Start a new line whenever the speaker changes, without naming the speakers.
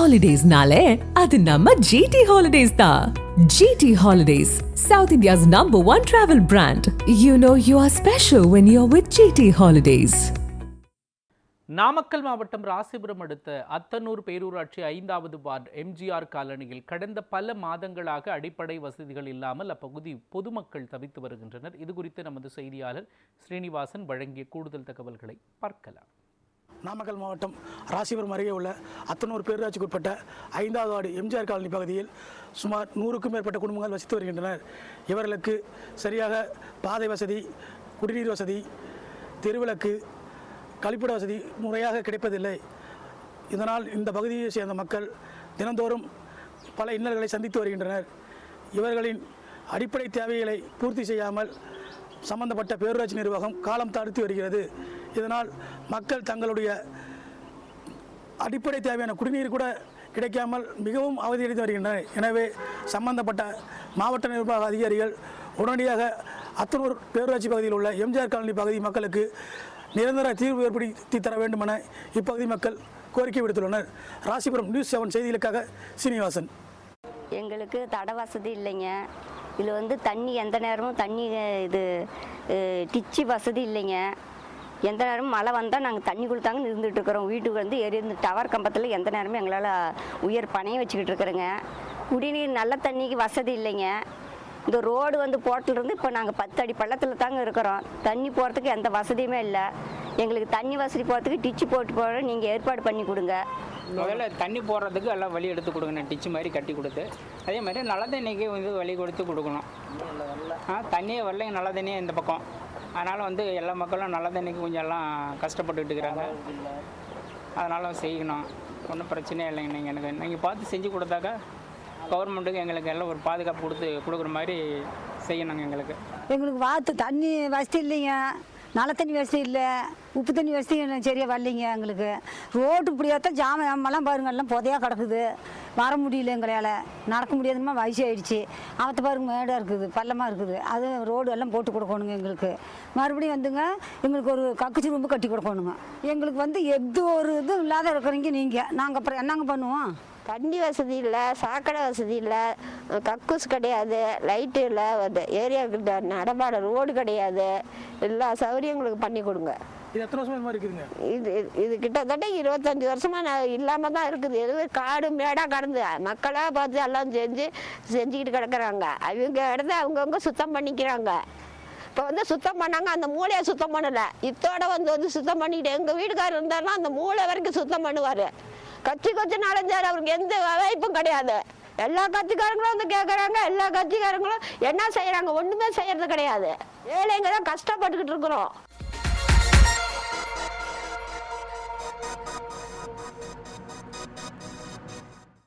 Holidays-nale, adu namma GT Holidays da. GT Holidays, South India's #1 travel brand. You know you are special when you're with GT Holidays.
Namakkal மாவட்டம் ராசிபுரம் அடுத்த அத்தனூர் பேரூராட்சி 5வது ward MGR காலனியில் கடந்த பல மாதங்களாக அடிப்படை வசதிகள் இல்லாமல் அப்பகுதி பொதுமக்கள் தவித்து வருகின்றனர். இது குறித்து நமது செய்தியாளர் ஸ்ரீனிவாசன் வழங்கிய கூடுதல் தகவல்களை பார்க்கலாம்.
நாமக்கல் மாவட்டம் ராசிபுரம் அருகே உள்ள அத்தனூர் பேரூராட்சிக்கு உட்பட்ட 5வது வார்டு எம்ஜிஆர் காலனி பகுதியில் சுமார் 100க்கும் மேற்பட்ட குடும்பங்கள் வசித்து வருகின்றனர். இவர்களுக்கு சரியாக பாதை வசதி, குடிநீர் வசதி, தெருவிளக்கு, கழிப்பிட வசதி முறையாக கிடைப்பதில்லை. இதனால் இந்த பகுதியை சேர்ந்த மக்கள் தினந்தோறும் பல இன்னல்களை சந்தித்து வருகின்றனர். இவர்களின் அடிப்படை தேவைகளை பூர்த்தி செய்யாமல் சம்பந்தப்பட்ட பேரூராட்சி நிர்வாகம் காலம் தாழ்த்தி வருகிறது. இதனால் மக்கள் தங்களுடைய அடிப்படை தேவையான குடிநீர் கூட கிடைக்காமல் மிகவும் அவதியடைந்து வருகின்றனர். எனவே சம்பந்தப்பட்ட மாவட்ட நிர்வாக அதிகாரிகள் உடனடியாக அத்தனூர் பேரூராட்சி பகுதியில் உள்ள எம்ஜிஆர் காலனி பகுதி மக்களுக்கு நிரந்தர தீர்வு ஏற்படுத்தி தர வேண்டும் என இப்பகுதி மக்கள் கோரிக்கை விடுத்துள்ளனர். ராசிபுரம் நியூஸ் 7 செய்திகளுக்காக சீனிவாசன்.
எங்களுக்கு தட வசதி இல்லைங்க. இதில் தண்ணி எந்த நேரமும் தண்ணி டிச்சு வசதி இல்லைங்க. எந்த நேரமும் மழை வந்தால் நாங்கள் தண்ணி கொடுத்தாங்க இருந்துகிட்ருக்குறோம். வீட்டுக்கு எரிந்து டவர் கம்பத்தில் எந்த நேரமும் எங்களால் உயர் பணையை வச்சுக்கிட்டு இருக்கிறோங்க. குடிநீர் நல்ல தண்ணிக்கு வசதி இல்லைங்க. இந்த ரோடு போட்டிலிருந்து இப்போ நாங்கள் 10 அடி பள்ளத்தில் தாங்க இருக்கிறோம். தண்ணி போகிறதுக்கு எந்த வசதியுமே இல்லை. எங்களுக்கு தண்ணி வசதி போகிறதுக்கு டிச்சு போட்டு போகிற நீங்கள் ஏற்பாடு பண்ணி கொடுங்க.
முதல்ல தண்ணி போடுறதுக்கு எல்லாம் வழி எடுத்து கொடுக்கணும். டிச்சு மாதிரி கட்டி கொடுத்து அதே மாதிரி நல்ல தண்ணிக்கு வழி கொடுத்து கொடுக்கணும். தண்ணியே வரலைங்க, நல்ல தண்ணியே இந்த பக்கம். அதனால் எல்லா மக்களும் நல்ல தண்ணிக்கு கொஞ்சம் எல்லாம் கஷ்டப்பட்டுக்கிட்டு இருக்கிறாங்க. அதனால் செய்யணும், ஒன்றும் பிரச்சனையே இல்லைங்க. நீங்கள் பார்த்து செஞ்சு கொடுத்தாக்கா கவர்மெண்ட்டுக்கு எங்களுக்கு எல்லாம் ஒரு பாதுகாப்பு கொடுக்குற மாதிரி செய்யணுங்க.
எங்களுக்கு தண்ணி வசதி இல்லைங்க, நல்ல தண்ணி வசதி இல்லை, உப்பு தண்ணி வசதி சரியாக வரலைங்க. எங்களுக்கு ரோட்டு இப்படியாத்தான் ஜாமெல்லாம் பாருங்க, எல்லாம் புதையாக கிடக்குது. வர முடியல, எங்களால் நடக்க முடியாதுமா, வயசு ஆயிடுச்சு. அவற்றை பாருங்க, மேடாக இருக்குது, பள்ளமாக இருக்குது. அது ரோடு எல்லாம் போட்டு கொடுக்கணுங்க. எங்களுக்கு மறுபடியும் எங்களுக்கு ஒரு கக்குச்சி ரூம்பு கட்டி கொடுக்கணுங்க. எங்களுக்கு எந்த ஒரு இதுவும் இல்லாத இருக்கிறீங்க நீங்கள். நாங்கள் அப்புறம் என்னங்க பண்ணுவோம்?
தண்ணி வசதி இல்லை, சாக்கடை வசதி இல்லை, கக்கூஸ் கிடையாது, லைட்டு இல்லை, ஏரியாவுக்கு நடமாட ரோடு கிடையாது. எல்லா சௌகரியங்களுக்கு பண்ணி கொடுங்க.
இது எத்தனை வருஷமா இருக்குதுங்க?
இது கிட்டத்தட்ட 25 வருஷமா இல்லாமல் தான் இருக்குது. எதுவும் காடு மேடாக கடந்து மக்களாக பார்த்து எல்லாம் செஞ்சுக்கிட்டு கிடக்குறாங்க. அவங்க இடத்த அவங்கவுங்க சுத்தம் பண்ணிக்கிறாங்க. இப்போ சுத்தம் பண்ணாங்க, அந்த மூளையை சுத்தம் பண்ணலை. இத்தோட சுத்தம் பண்ணிக்கிட்டு எங்கள் வீட்டுக்காரர் இருந்தாருன்னா அந்த மூளை வரைக்கும் சுத்தம் பண்ணுவார். கட்சி நாலஞ்சாரு அவருக்கு எந்த வாய்ப்பும் கிடையாது. எல்லா கட்சிக்காரங்களும் கேட்குறாங்க. எல்லா கட்சிக்காரங்களும் என்ன செய்யறாங்க? ஒண்ணுமே செய்யறது கிடையாது. ஏழைங்க தான் கஷ்டப்பட்டுக்கிட்டு இருக்கிறோம்.